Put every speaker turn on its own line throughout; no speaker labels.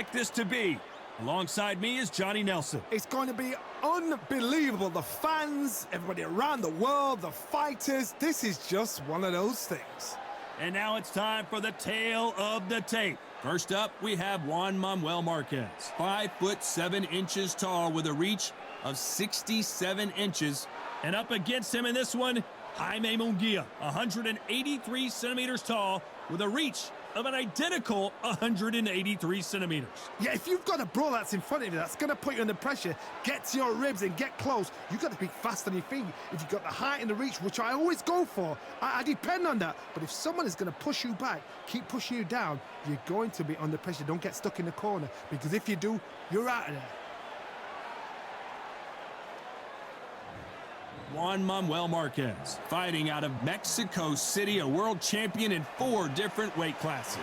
expect this to be? Alongside me is Johnny Nelson.
It's going to be unbelievable. The fans, everybody around the world, the fighters. This is just one of those things.
And now it's time for the tale of the tape. First up, we have Juan Manuel Marquez. 5'7" tall with a reach of 67 inches. And up against him in this one, Jaime Munguia, 183 centimeters tall with a reach of an identical 183 centimeters.
Yeah, if you've got a brawler that's in front of you, that's going to put you under pressure, get to your ribs and get close, you've got to be fast on your feet. If you've got the height and the reach, which I always go for, I depend on that. But if someone is going to push you back, keep pushing you down, you're going to be under pressure. Don't get stuck in the corner, because if you do, you're out of there.
Juan Manuel Marquez, fighting out of Mexico City, a world champion in 4 different weight classes.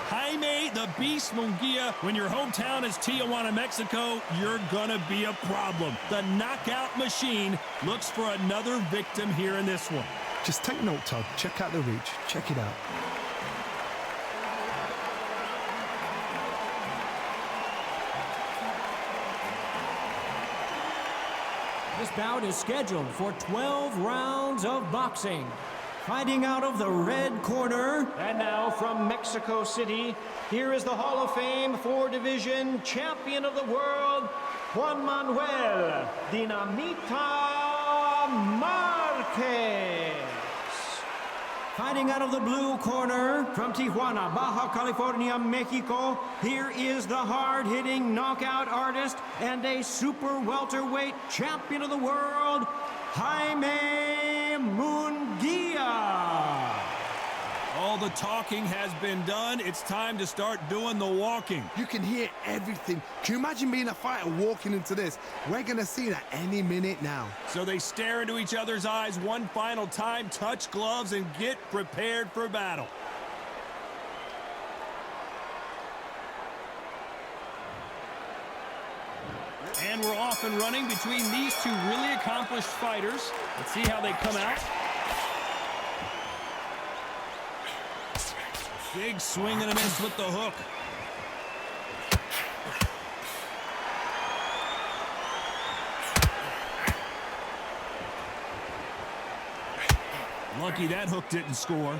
Jaime the Beast Munguia, when your hometown is Tijuana, Mexico, you're gonna be a problem. The knockout machine looks for another victim here in this one.
Just take note, Todd. Check out the reach. Check it out.
This bout is scheduled for 12 rounds of boxing. Fighting out of the red corner. And now from Mexico City, here is the Hall of Fame 4-division champion of the world, Juan Manuel Dinamita Marquez. Fighting out of the blue corner, from Tijuana, Baja California, Mexico, here is the hard-hitting knockout artist and a super welterweight champion of the world, Jaime Munguia.
All the talking has been done. It's time to start doing the walking.
You can hear everything. Can you imagine being a fighter walking into this? We're going to see that any minute now.
So they stare into each other's eyes one final time, touch gloves, and get prepared for battle. And we're off and running between these two really accomplished fighters. Let's see how they come out. Big swing and a miss with the hook. Lucky that hook didn't score.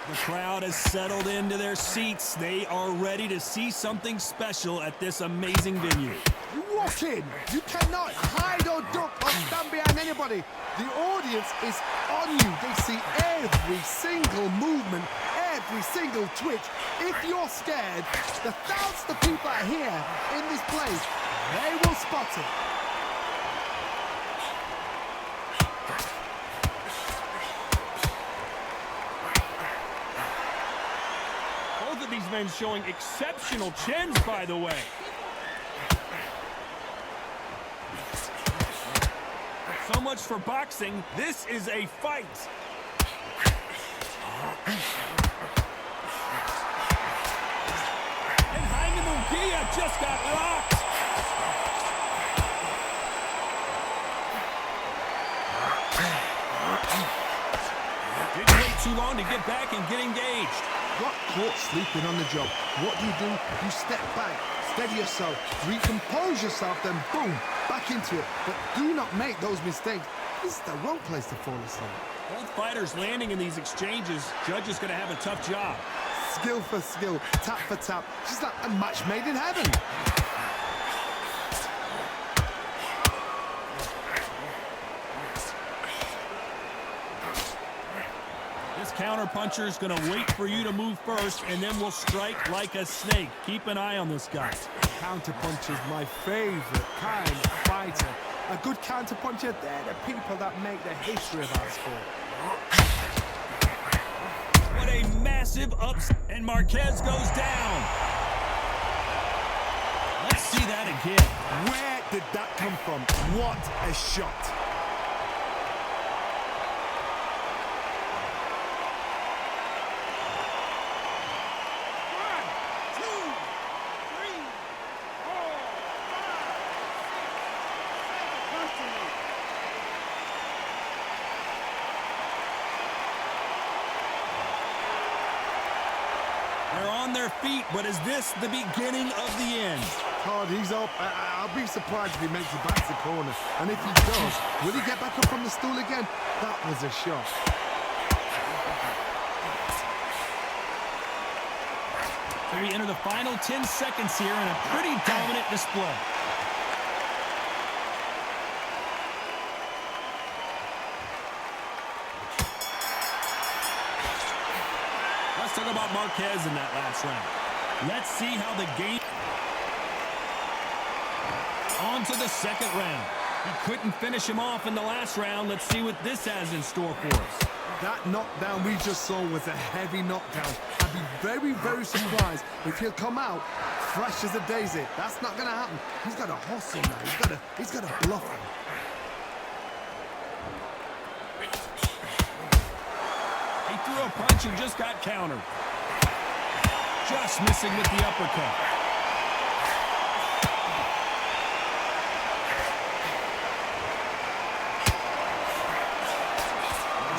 The crowd has settled into their seats. They are ready to see something special at this amazing venue.
You walk in. You cannot hide or duck or stand behind anybody. The audience is on you. They see every single movement, every single twitch. If you're scared, the thousands of people are here in this place. They will spot it.
Both of these men showing exceptional chins, by the way. So much for boxing. This is a fight. And Jaime Munguia just got rocked. Didn't wait too long to get back and get engaged.
Got caught sleeping on the job. What do? You step back, steady yourself, recompose yourself, then boom, back into it. But do not make those mistakes. This is the wrong place to fall asleep.
Both fighters landing in these exchanges. Judge is going to have a tough job.
Skill for skill, tap for tap. Just like a match made in heaven.
Counter-puncher is going to wait for you to move first, and then will strike like a snake. Keep an eye on this guy.
Counter-puncher is my favorite kind of fighter. A good counter-puncher, they're the people that make the history of our sport.
What a massive upset, and Marquez goes down. Let's see that again.
Where did that come from? What a shot.
their feet, but is this the beginning of the end?
Todd, he's up. I'll be surprised if he makes it back to the corner. And if he does, will he get back up from the stool again? That was a shot.
So we enter the final 10 seconds here in a pretty dominant display. Let's talk about Marquez in that last round. Let's see how the game... On to the second round. He couldn't finish him off in the last round. Let's see what this has in store for us.
That knockdown we just saw was a heavy knockdown. I'd be very, very surprised if he'll come out fresh as a daisy. That's not going to happen. He's got to hustle now. He's got to bluff him.
He threw a punch and just got countered. Just missing with the uppercut.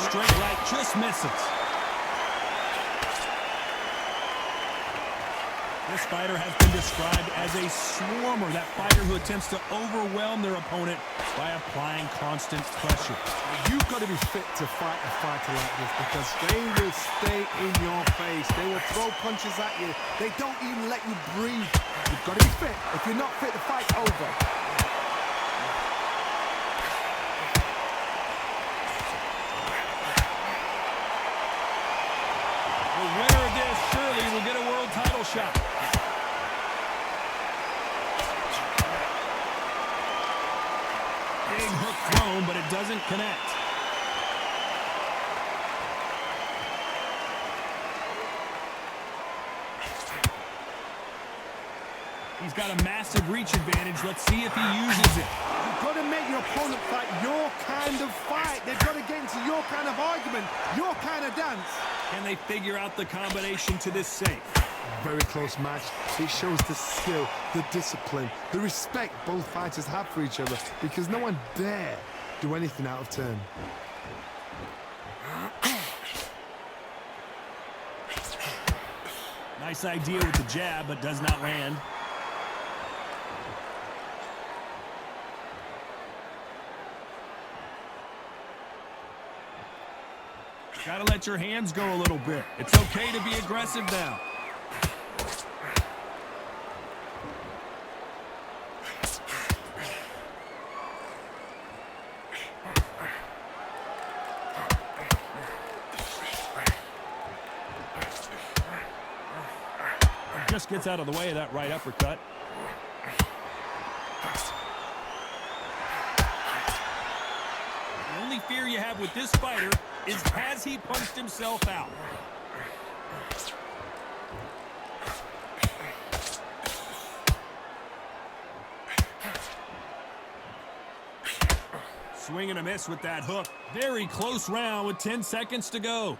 Straight right, just misses. This fighter has been described as a swarmer, that fighter who attempts to overwhelm their opponent by applying constant pressure.
You've got to be fit to fight a fighter like this because they will stay in your face. They will throw punches at you. They don't even let you breathe. You've got to be fit. If you're not fit, the fight's over.
The winner of this surely will get a world title shot. Big hook thrown, but it doesn't connect. He's got a massive reach advantage. Let's see if he uses it.
You've got to make your opponent fight your kind of fight. They've got to get into your kind of argument, your kind of dance.
Can they figure out the combination to this safe?
Very close match. It shows the skill, the discipline, the respect both fighters have for each other because no one dare do anything out of turn.
Nice idea with the jab, but does not land. Gotta let your hands go a little bit. It's okay to be aggressive now. Just gets out of the way of that right uppercut. The only fear you have with this fighter is has he punched himself out? Swing and a miss with that hook. Very close round with 10 seconds to go.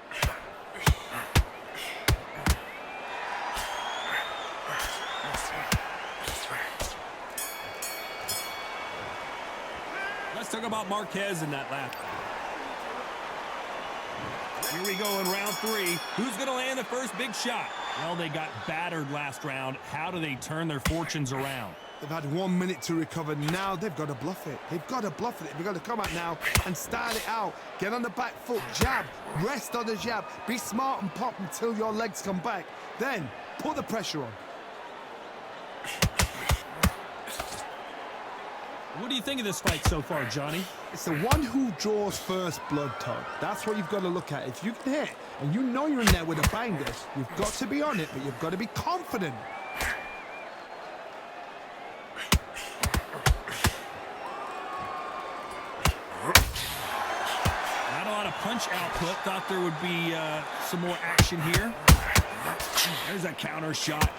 Let's talk about Marquez in that lap. Here we go in round 3. Who's going to land the first big shot? Well, they got battered last round. How do they turn their fortunes around?
They've had 1 minute to recover. Now they've got to bluff it. They've got to bluff it. They've got to come out now and style it out. Get on the back foot, jab, rest on the jab. Be smart and pop until your legs come back. Then put the pressure on.
What do you think of this fight so far, Johnny?
It's the one who draws first blood, Todd. That's what you've got to look at. If you can hit and you know you're in there with a banger, you've got to be on it, but you've got to be confident.
Not a lot of punch output. Thought there would be some more action here. There's a counter shot.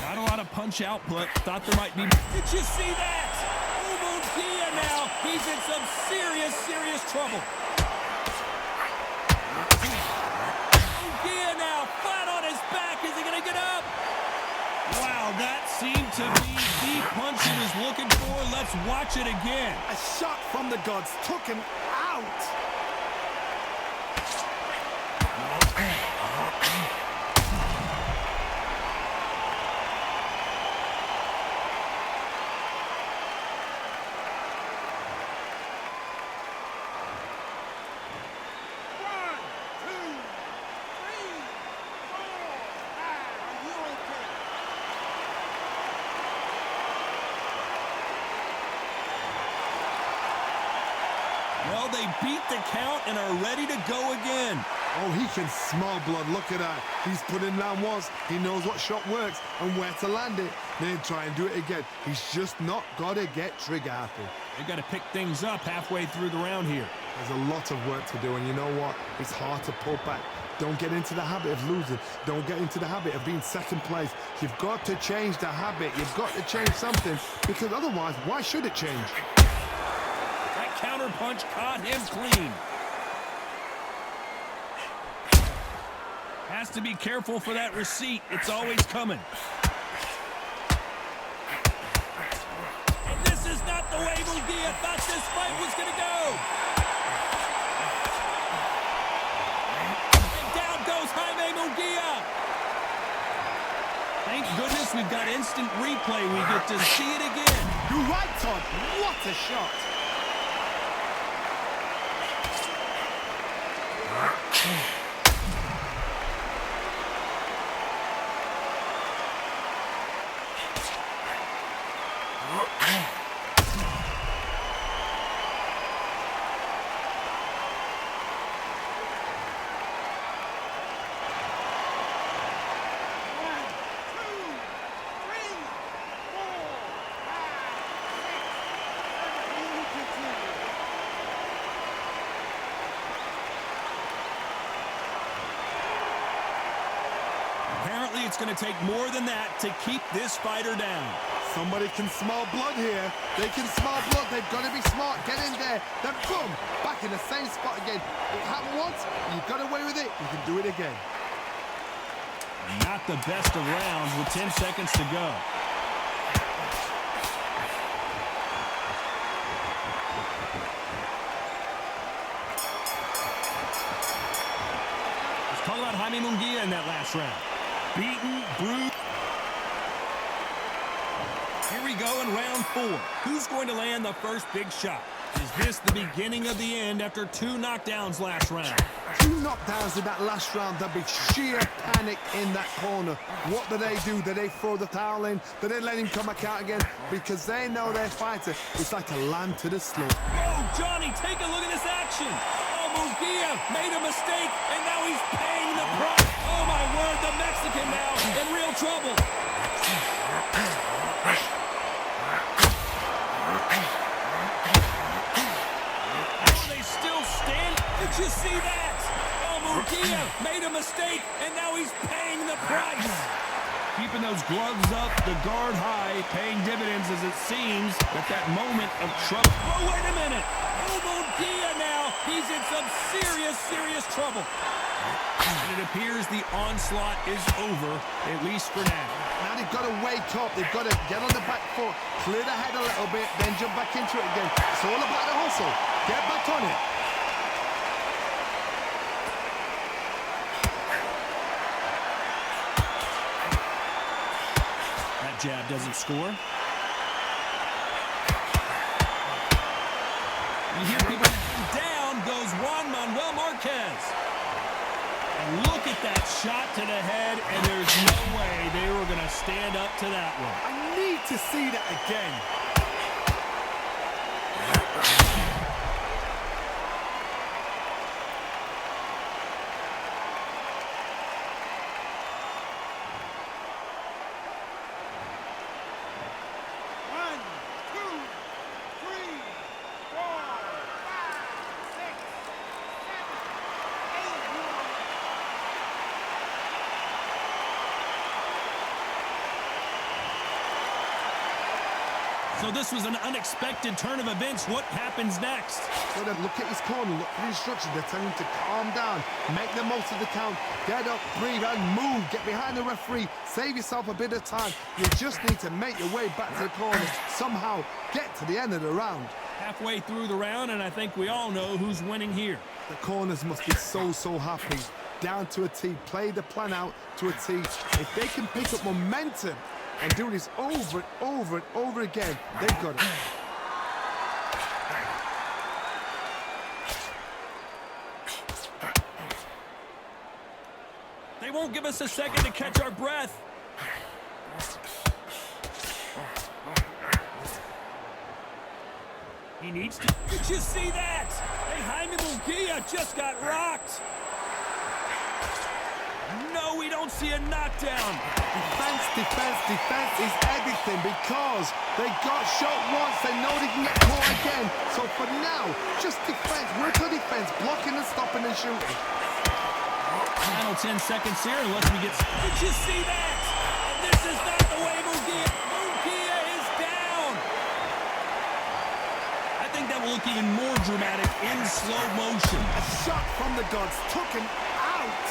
Not a lot of punch output. Thought there might be... Did you see that? Munguia now. He's in some serious trouble. Munguia now flat on his back. Is he going to get up? Wow, that seemed to be the punch he was looking for. Let's watch it again.
A shot from the gods took him out.
Well, they beat the count and are ready to go again.
Oh, he can smell blood. Look at that. He's put in round once. He knows what shot works and where to land it. Then try and do it again. He's just not got to get trigger happy.
They got to pick things up halfway through the round here.
There's a lot of work to do, and you know what? It's hard to pull back. Don't get into the habit of losing. Don't get into the habit of being second place. You've got to change the habit. You've got to change something, because otherwise, why should it change?
That counter punch caught him clean. Has to be careful for that receipt. It's always coming. And this is not the way Munguia thought this fight was going to go. And down goes Jaime Munguia. Thank goodness we've got instant replay. We get to see it again.
You're right, Todd. What a shot.
Apparently, it's going to take more than that to keep this fighter down.
Somebody can smell blood here. They can smell blood. They've got to be smart. Get in there. Then boom, back in the same spot again. It happened once. You got away with it. You can do it again.
Not the best of rounds with 10 seconds to go. Let's talk about Jaime Munguia in that last round. Beaten, bruised. Here we go in round 4. Who's going to land the first big shot? Is this the beginning of the end after 2 knockdowns last round?
2 knockdowns in that last round. There'll be sheer panic in that corner. What do? Do they throw the towel in? Do they let him come back out again? Because they know their fighter. It's like a lamb to the slaughter.
Oh, Johnny, take a look at this action. Oh, Munguia made a mistake, and now he's paying the price. Oh, my word, the Mexican now in real trouble. They still stand. Did you see that? Oh, Munguia made a mistake, and now he's paying the price. Keeping those gloves up, the guard high, paying dividends as it seems at that moment of trouble. Oh, wait a minute. Oh, Munguia now. He's in some serious trouble. And it appears the onslaught is over, at least for now.
Now they've got to wake up. They've got to get on the back foot, clear the head a little bit, then jump back into it again. It's all about the hustle. Get back on it.
That jab doesn't score. You hear people down goes Juan Manuel Marquez. And look at that shot to the head, and there's no way they were going to stand up to that one.
I need to see that again.
So this was an unexpected turn of events. What happens next?
So then look at his corner, look for the instructions. They're telling him to calm down, make the most of the count, get up, breathe, and move. Get behind the referee, save yourself a bit of time. You just need to make your way back to the corner. Somehow get to the end of the round.
Halfway through the round, and I think we all know who's winning here.
The corners must be so happy. Down to a T, play the plan out to a T. If they can pick up momentum and do this over and over and over again, they've got it.
They won't give us a second to catch our breath. He needs to... Did you see that? Jaime Munguia just got rocked. No, we don't see a knockdown.
Defense is everything because they got shot once. They know they can get caught again. So for now, just defense. Work on defense. Blocking and stopping and shooting.
Final 10 seconds here unless we get... Did you see that? And this is not the way Munguia... Munguia is down. I think that will look even more dramatic in slow motion.
A shot from the gods took him out.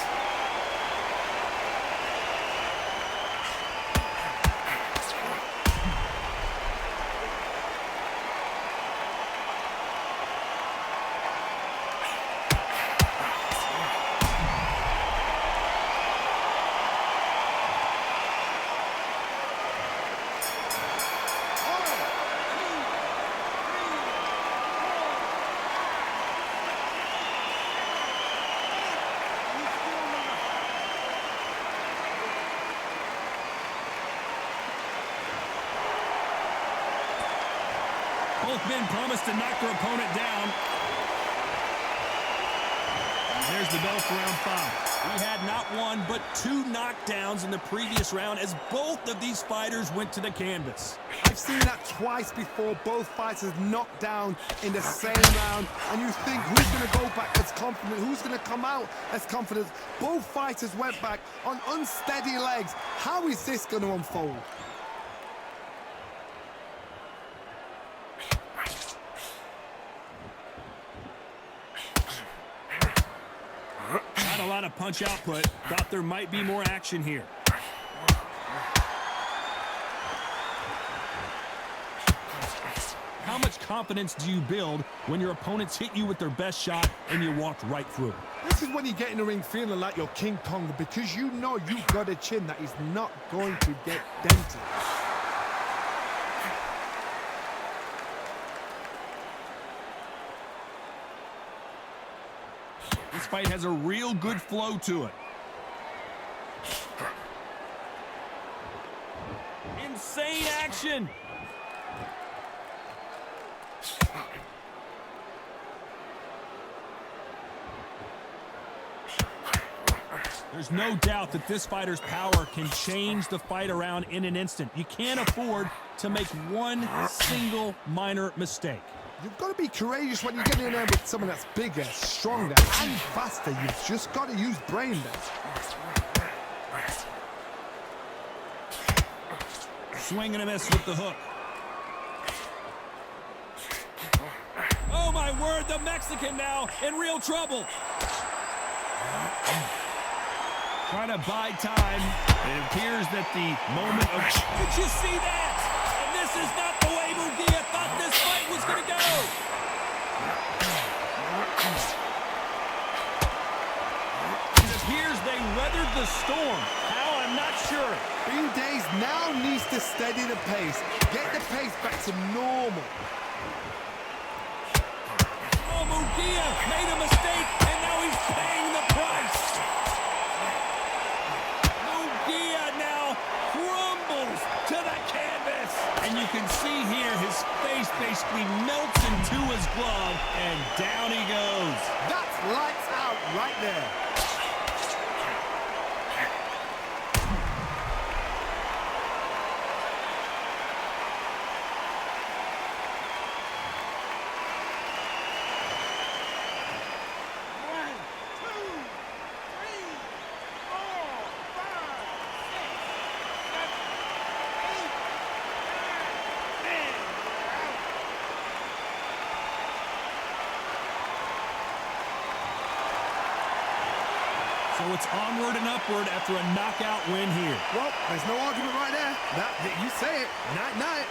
Both men promised to knock their opponent down. And there's the bell for round 5. We had not one, but 2 knockdowns in the previous round as both of these fighters went to the canvas.
I've seen that twice before. Both fighters knocked down in the same round. And you think, who's going to go back as confident? Who's going to come out as confident? Both fighters went back on unsteady legs. How is this going to unfold?
Not a lot of punch output. Thought there might be more action here. How much confidence do you build when your opponents hit you with their best shot and you walked right through it?
This is when you get in the ring feeling like you're King Kong because you know you've got a chin that is not going to get dented.
This fight has a real good flow to it. Insane action. There's no doubt that this fighter's power can change the fight around in an instant. You can't afford to make one single minor mistake.
You've got to be courageous when you get in there with someone that's bigger, stronger, and faster. You've just got to use brain there.
Swing and a miss with the hook. Oh, my word, the Mexican now in real trouble. Trying to buy time. It appears that the moment of... Did you see that? And this is not the way Munguia thought this fight was going to go. It appears they weathered the storm. How? I'm not sure.
Days now needs to steady the pace. Get the pace back to normal.
Oh, Munguia made a mistake, and now he's paying the price. Munguia now crumbles to the canvas. And you can see here his face basically melts into his glove, and down he goes.
That's lights out right there.
So it's onward and upward after a knockout win here.
Well, there's no argument right there. You say it. Night-night.